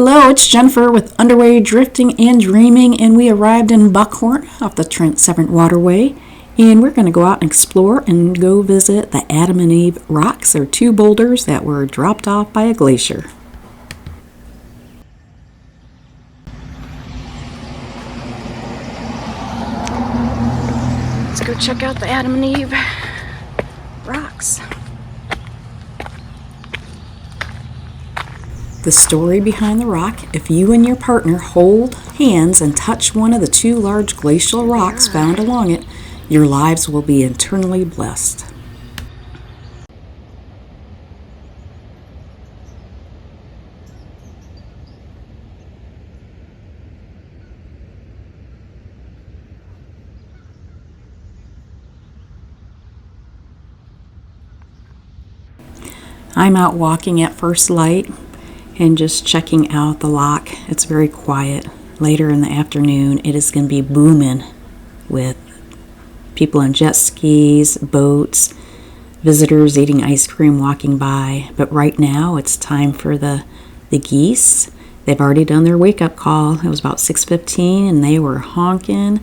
Hello, it's Jennifer with Underway Drifting and Dreaming, and we arrived in Buckhorn off the Trent Severn Waterway, and we're going to go out and explore and go visit the Adam and Eve rocks. They're two boulders that were dropped off by a glacier. Let's go check out the Adam and Eve rocks. The story behind the rock: if you and your partner hold hands and touch one of the two large glacial rocks found along it, your lives will be eternally blessed. I'm out walking at first light and just checking out the lock. It's very quiet. Later in the afternoon, it is going to be booming with people on jet skis, boats, visitors eating ice cream, walking by. But right now, it's time for the geese. They've already done their wake-up call. It was about 6:15, and they were honking,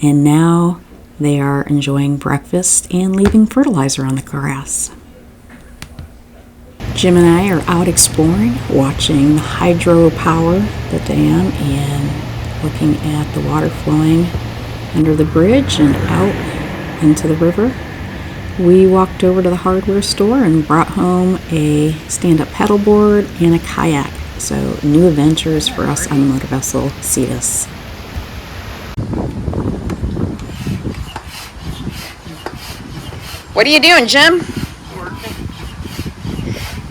and now they are enjoying breakfast and leaving fertilizer on the grass. Jim and I are out exploring, watching the hydropower, the dam, and looking at the water flowing under the bridge and out into the river. We walked over to the hardware store and brought home a stand-up paddleboard and a kayak. So new adventures for us on the motor vessel Cetus. What are you doing, Jim?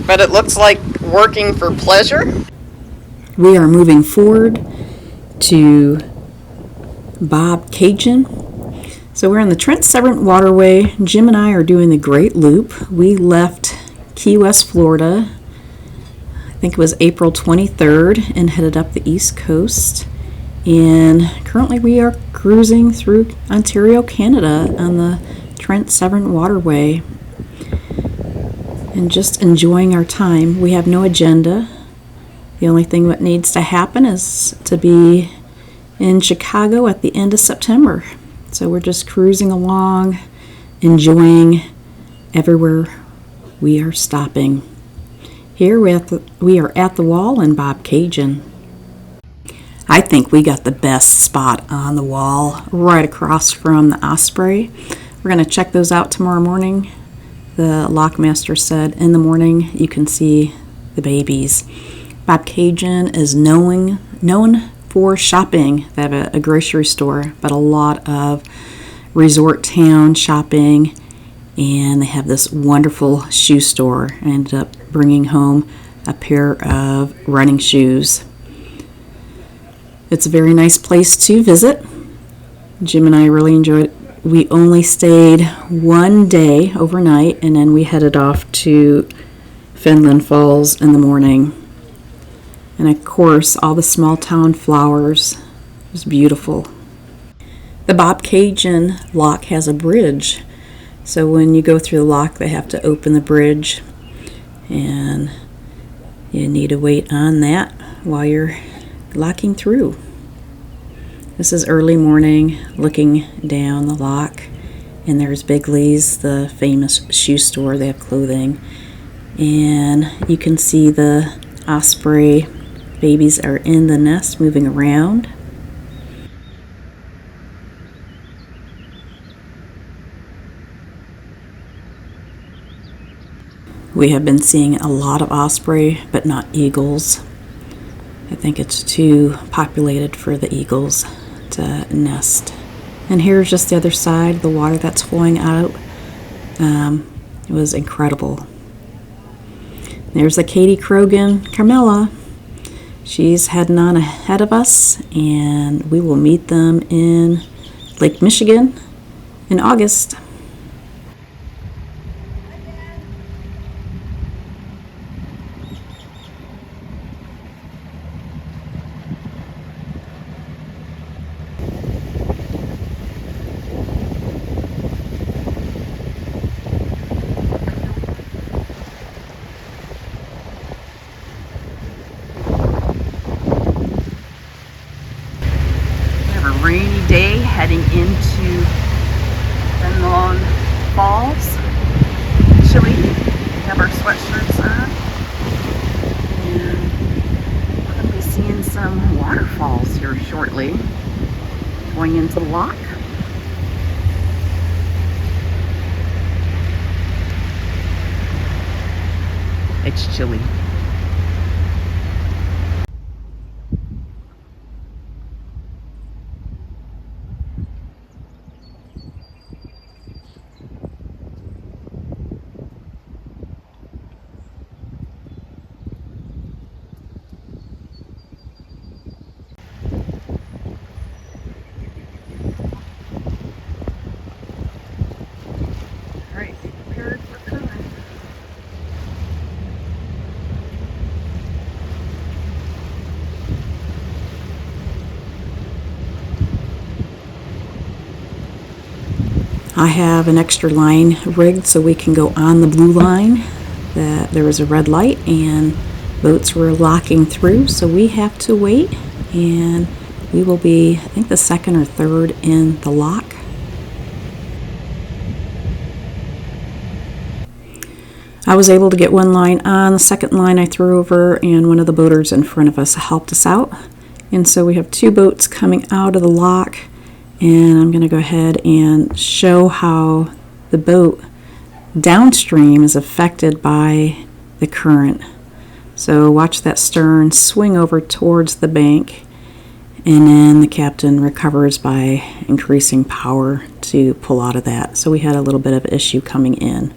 But it looks like working for pleasure. We are moving forward to Bobcaygeon. So we're on the Trent Severn Waterway. Jim and I are doing the Great Loop. We left Key West, Florida, I think it was April 23rd, and headed up the East Coast. And currently we are cruising through Ontario, Canada on the Trent Severn Waterway, and just enjoying our time. We have no agenda. The only thing that needs to happen is to be in Chicago at the end of September. So we're just cruising along, enjoying everywhere we are stopping. Here we are at the wall in Bobcaygeon. I think we got the best spot on the wall, right across from the Osprey. We're going to check those out tomorrow morning. The lockmaster said in the morning you can see the babies. Bobcaygeon is known for shopping. They have a grocery store, but a lot of resort town shopping, and they have this wonderful shoe store. I ended up bringing home a pair of running shoes. It's a very nice place to visit. Jim and I really enjoyed it. We only stayed one day overnight, and then we headed off to Fenelon Falls in the morning. And of course, all the small town flowers. It was beautiful. The Bobcaygeon Lock has a bridge. So when you go through the lock, they have to open the bridge, and you need to wait on that while you're locking through. This is early morning, looking down the lock, and there's Bigley's, the famous shoe store. They have clothing, and you can see the osprey babies are in the nest moving around. We have been seeing a lot of osprey, but not eagles. I think it's too populated for the eagles to nest. And here's just the other side, the water that's flowing out. It was incredible. There's the Katie Krogan, Carmela. She's heading on ahead of us, and we will meet them in Lake Michigan in August. heading into Fenelon Falls. Chilly. We have our sweatshirts on. And we're going to be seeing some waterfalls here shortly. Going into the lock. It's chilly. Alright, be prepared for coming. I have an extra line rigged so we can go on the blue line. That there was a red light and boats were locking through, so we have to wait, and we will be, I think, the second or third in the lock. I was able to get one line on. The second line I threw over, and one of the boaters in front of us helped us out. And so we have two boats coming out of the lock, and I'm going to go ahead and show how the boat downstream is affected by the current. So watch that stern swing over towards the bank, and then the captain recovers by increasing power to pull out of that. So we had a little bit of issue coming in.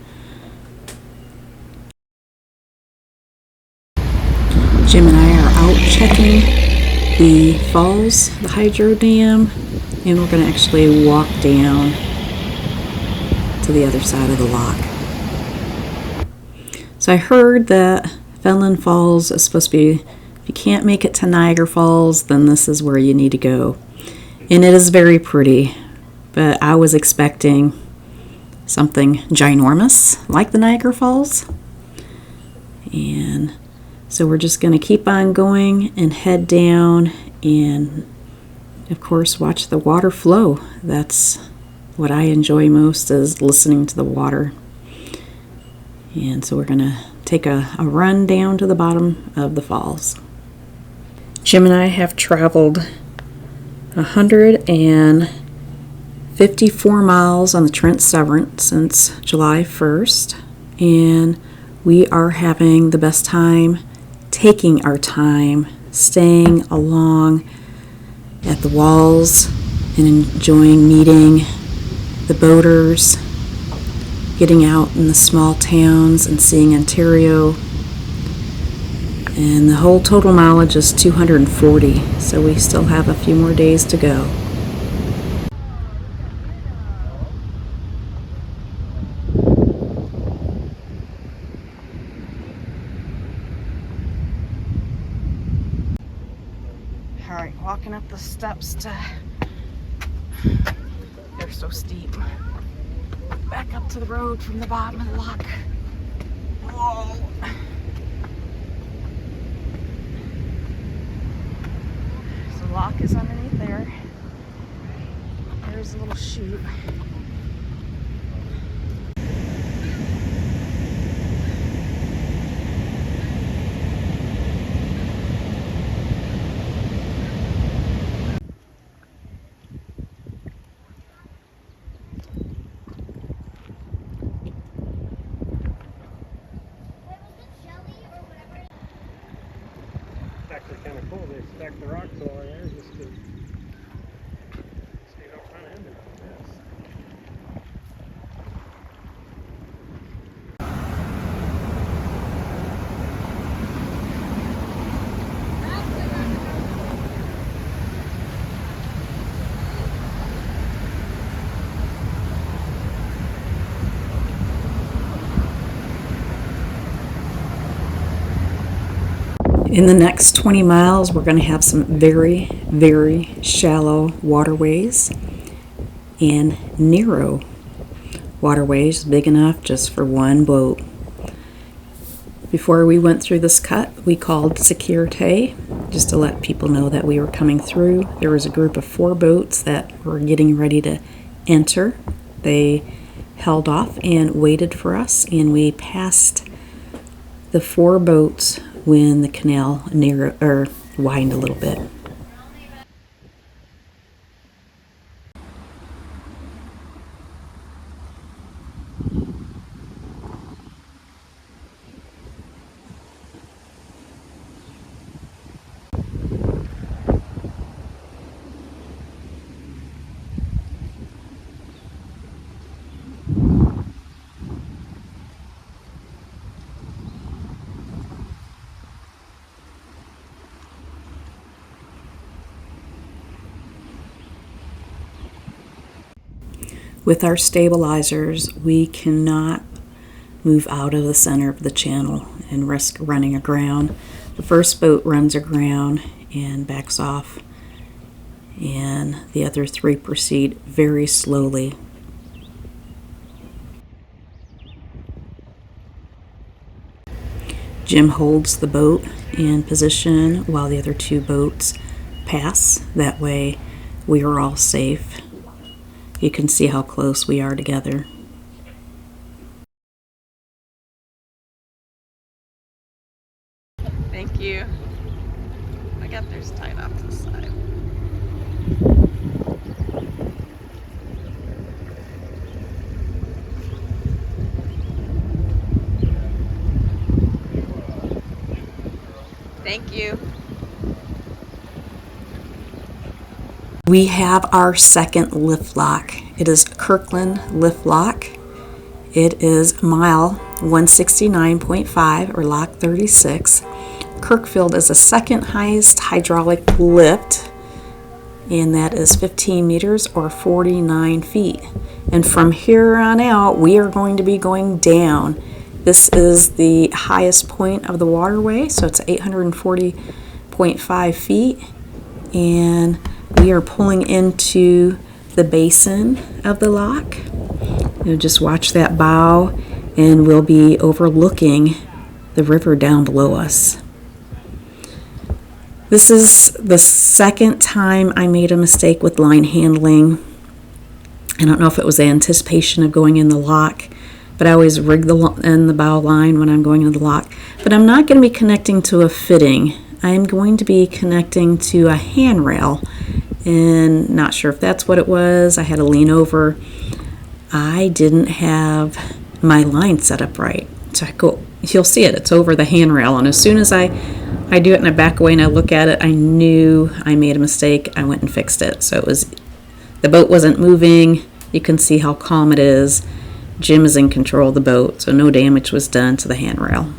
Jim and I are out checking the falls, the hydro dam, and we're going to actually walk down to the other side of the lock. So I heard that Fenelon Falls is supposed to be, if you can't make it to Niagara Falls, then this is where you need to go. And it is very pretty, but I was expecting something ginormous like the Niagara Falls. And so we're just going to keep on going and head down and, of course, watch the water flow. That's what I enjoy most, is listening to the water. And so we're going to take a run down to the bottom of the falls. Jim and I have traveled 154 miles on the Trent Severn since July 1st, and we are having the best time, taking our time, staying along at the walls and enjoying meeting the boaters, getting out in the small towns and seeing Ontario. And the whole total mileage is 240, so we still have a few more days to go. Alright, walking up the steps to, they're so steep. Back up to the road from the bottom of the lock. Whoa. So the lock is underneath there. There's a little chute. Actually kind of cool. They stack the rocks all in there just to stay up front end of this. In the next 20 miles, we're going to have some very, very shallow waterways and narrow waterways, big enough just for one boat. Before we went through this cut, we called Securite just to let people know that we were coming through. There was a group of 4 boats that were getting ready to enter. They held off and waited for us, and we passed the 4 boats when the canal widened a little bit. With our stabilizers, we cannot move out of the center of the channel and risk running aground. The first boat runs aground and backs off, and the other 3 proceed very slowly. Jim holds the boat in position while the other 2 boats pass. That way we are all safe. You can see how close we are together. Thank you. I got theirs tied off to the side. Thank you. We have our second lift lock. It is Kirkfield Lift Lock. It is mile 169.5 or lock 36. Kirkfield is the second highest hydraulic lift, and that is 15 meters or 49 feet. And from here on out, we are going to be going down. This is the highest point of the waterway, so it's 840.5 feet, and we are pulling into the basin of the lock. You just watch that bow, and we'll be overlooking the river down below us. This is the second time I made a mistake with line handling. I don't know if it was the anticipation of going in the lock, but I always rig in the bow line when I'm going into the lock. But I'm not going to be connecting to a fitting. I am going to be connecting to a handrail, and not sure if that's what it was. I had to lean over. I didn't have my line set up right. So you'll see it, it's over the handrail, and as soon as I do it and I back away and I look at it, I knew I made a mistake. I went and fixed it. So the boat wasn't moving. You can see how calm it is. Jim is in control of the boat, so no damage was done to the handrail.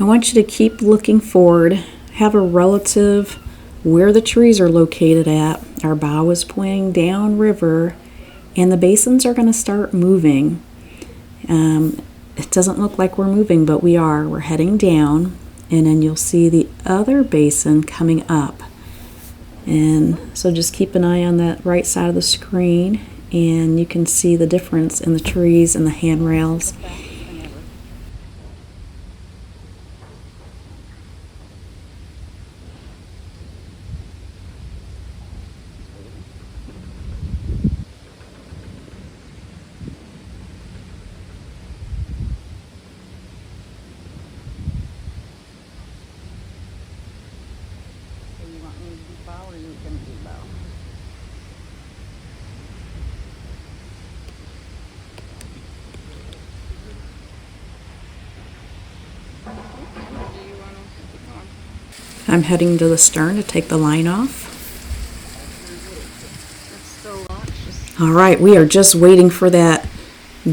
I want you to keep looking forward, have a relative where the trees are located at. Our bow is pointing downriver, and the basins are going to start moving. It doesn't look like we're moving, but we are. We're heading down, and then you'll see the other basin coming up. And so just keep an eye on that right side of the screen, and you can see the difference in the trees and the handrails. Do you want to keep going? I'm heading to the stern to take the line off. It's still locked. Just All right, we are just waiting for that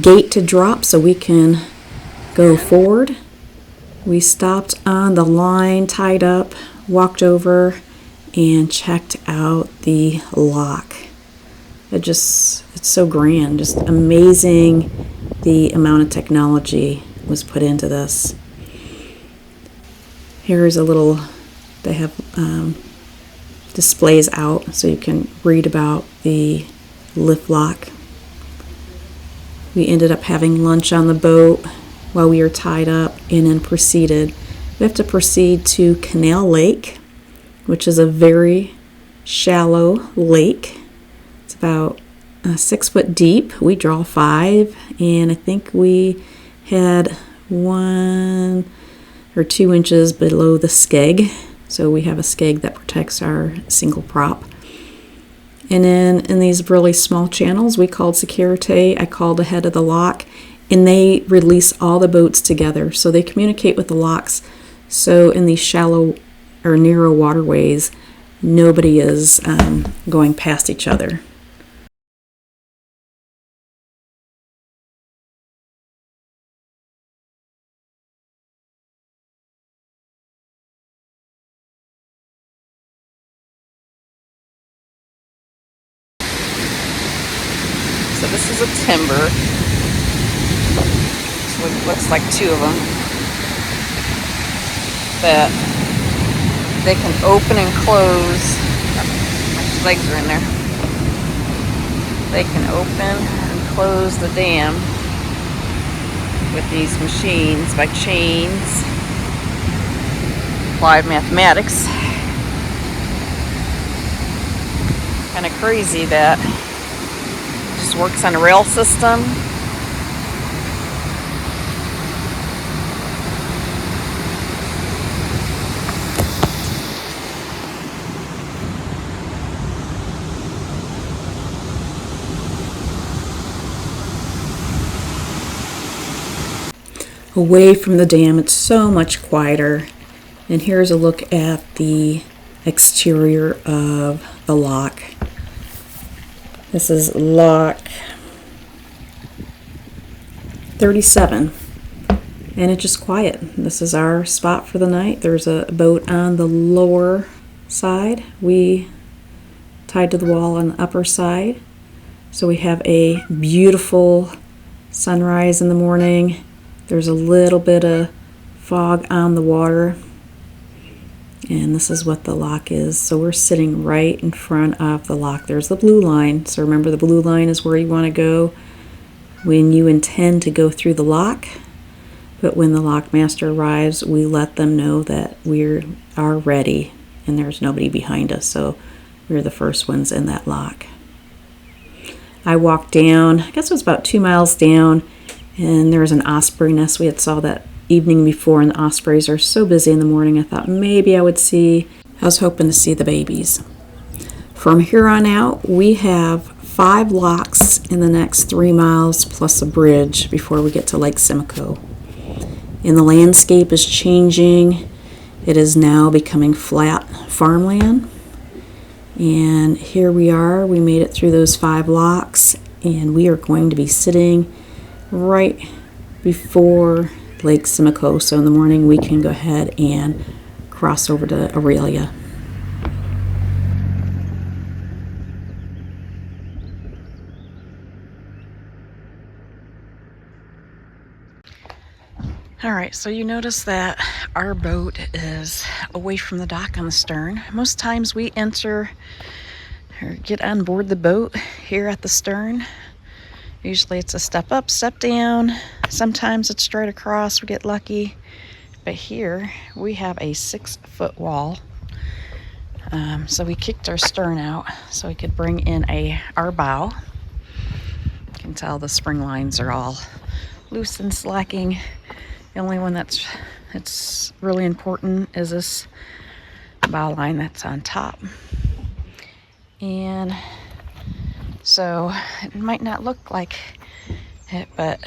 gate to drop so we can go forward. We stopped on the line, tied up, walked over, and checked out the lock. It's so grand, just amazing the amount of technology was put into this. Here's a little, they have displays out so you can read about the lift lock. We ended up having lunch on the boat while we were tied up and then proceeded. We have to proceed to Canal Lake, which is a very shallow lake. It's about 6 foot deep. We draw 5, and I think we had 1 or 2 inches below the skeg. So we have a skeg that protects our single prop. And then in these really small channels, we called security. I called ahead of the lock, and they release all the boats together. So they communicate with the locks. So in these shallow or narrow waterways, nobody is going past each other. so this is a timber. So it looks like 2 of them that they can open and close. My legs are in there. They can open and close the dam with these machines by chains. Applied mathematics. Kind of crazy that it just works on a rail system. Away from the dam, it's so much quieter. And here's a look at the exterior of the lock. This is lock 37, and it's just quiet. This is our spot for the night. There's a boat on the lower side. We tied to the wall on the upper side. So we have a beautiful sunrise in the morning. There's a little bit of fog on the water, and this is what the lock is. So we're sitting right in front of the lock. There's the blue line. So remember, the blue line is where you want to go when you intend to go through the lock. But when the lock master arrives, we let them know that we are ready and there's nobody behind us. So we're the first ones in that lock. I walked down, I guess it was about 2 miles down, and there was an osprey nest we had saw that evening before, and the ospreys are so busy in the morning. I thought maybe I was hoping to see the babies. From here on out, we have 5 locks in the next 3 miles plus a bridge before we get to Lake Simcoe. And the landscape is changing. It is now becoming flat farmland. And here we are. We made it through those 5 locks, and we are going to be sitting right before Lake Simcoe. So in the morning we can go ahead and cross over to Orillia. Alright, so you notice that our boat is away from the dock on the stern. Most times we enter or get on board the boat here at the stern. Usually it's a step up, step down. Sometimes it's straight across, we get lucky. But here we have a 6-foot wall. So we kicked our stern out so we could bring in our bow. You can tell the spring lines are all loose and slacking. The only one that's really important is this bow line that's on top. And so it might not look like it, but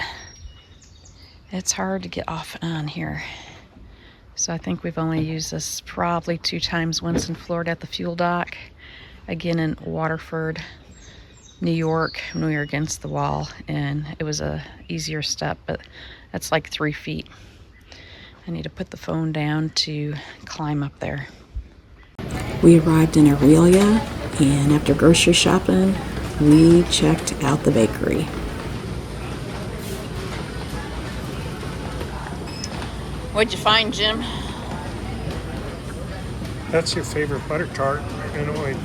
it's hard to get off and on here. So I think we've only used this probably 2 times, once in Florida at the fuel dock, again in Waterford, New York, when we were against the wall, and it was a easier step, but that's like 3 feet. I need to put the phone down to climb up there. We arrived in Orillia, and after grocery shopping, we checked out the bakery. What'd you find, Jim? That's your favorite butter tart. I know you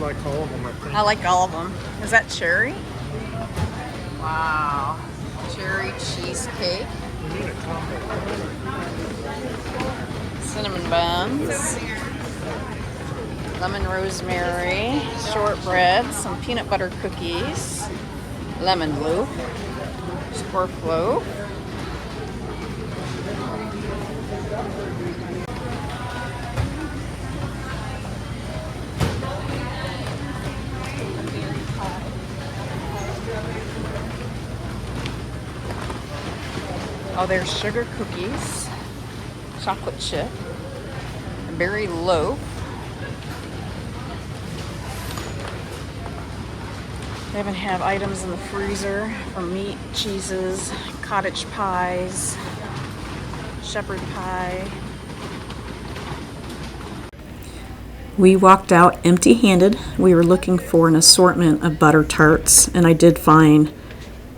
like all of them, I think. I like all of them. Is that cherry? Wow. Cherry cheesecake. You need a combo. Cinnamon buns. Lemon rosemary. Shortbread. Some peanut butter cookies. Lemon loaf. Squirf loaf. Oh, there's sugar cookies, chocolate chip, a berry loaf. They even have items in the freezer for meat, cheeses, cottage pies, shepherd pie. We walked out empty-handed. We were looking for an assortment of butter tarts, and I did find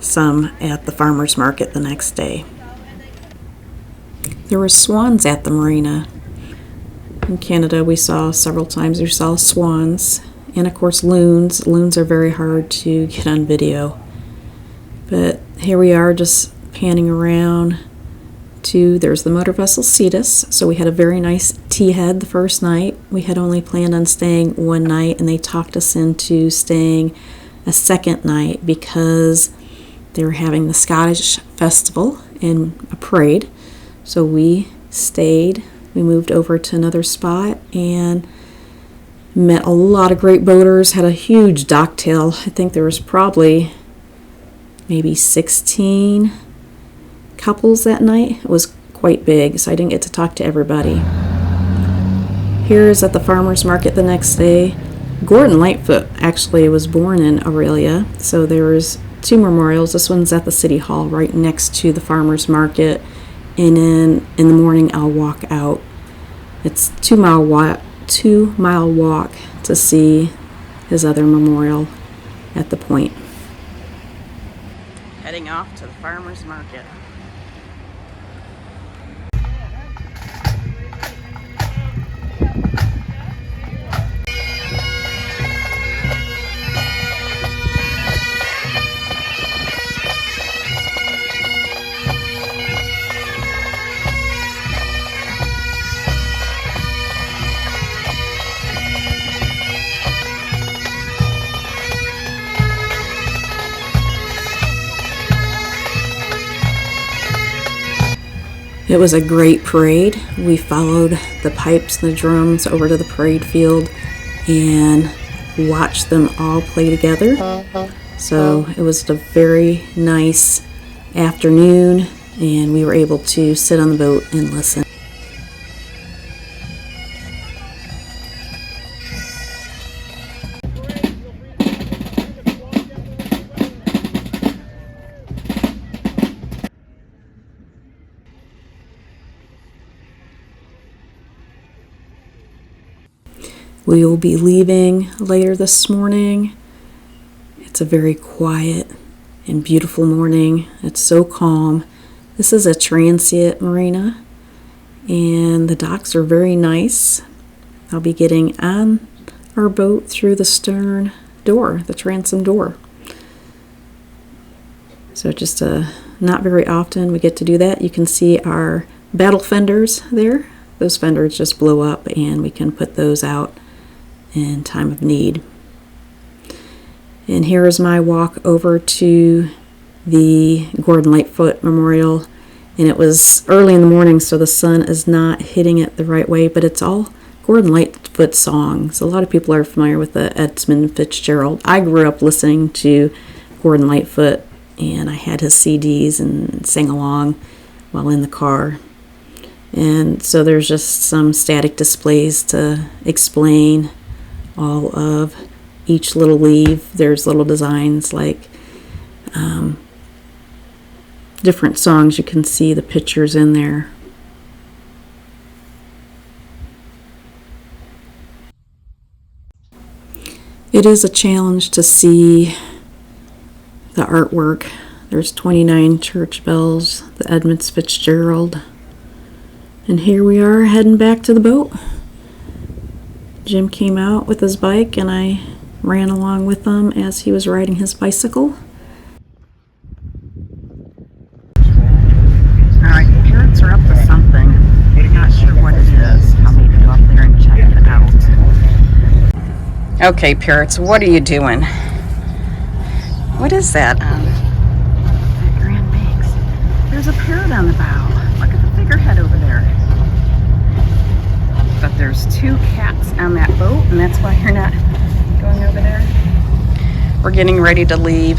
some at the farmer's market the next day. There were swans at the Marina. In Canada, we saw several times, we saw swans, and of course loons. Loons are very hard to get on video. But here we are just panning around to, there's the motor vessel Cetus. So we had a very nice tea head the first night. We had only planned on staying one night, and they talked us into staying a second night because they were having the Scottish festival and a parade. So we stayed. We moved over to another spot and met a lot of great boaters. Had a huge docktail. I think there was probably maybe 16 couples that night. It was quite big, so I didn't get to talk to everybody. Here's at the farmer's market the next day. Gordon Lightfoot actually was born in Orillia, so there was 2 memorials. This one's at the city hall right next to the farmer's market, and then in the morning I'll walk out. It's 2-mile walk to see his other memorial at the point. Heading off to the farmer's market. It was a great parade. We followed the pipes and the drums over to the parade field and watched them all play together. So it was a very nice afternoon, and we were able to sit on the boat and listen. We will be leaving later this morning. It's a very quiet and beautiful morning. It's so calm. This is a transient marina, and the docks are very nice. I'll be getting on our boat through the stern door, the transom door. So just not very often we get to do that. You can see our battle fenders there. Those fenders just blow up, and we can put those out in time of need. And here is my walk over to the Gordon Lightfoot Memorial, and it was early in the morning, so the sun is not hitting it the right way, but it's all Gordon Lightfoot songs. A lot of people are familiar with the Edmund Fitzgerald. I grew up listening to Gordon Lightfoot, and I had his CDs and sang along while in the car. And so there's just some static displays to explain all of each little leave. There's little designs like different songs. You can see the pictures in there. It is a challenge to see the artwork. There's 29 church bells, the Edmunds Fitzgerald. And here we are heading back to the boat. Jim came out with his bike and I ran along with him as he was riding his bicycle. Alright, parrots are up to something. I'm not sure what it is. I'll need to go up there and check it out. Okay, parrots, what are you doing? What is that? Grand Banks. There's a parrot on the bow. Look at the figurehead over there. But there's two cats on that boat, and that's why you're not going over there. We're getting ready to leave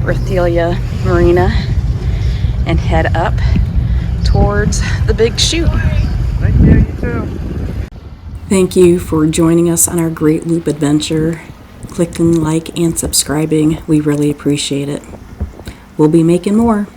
Orillia Marina and head up towards the big chute. Thank you, you too. Thank you for joining us on our Great Loop adventure. Clicking like and subscribing, we really appreciate it. We'll be making more.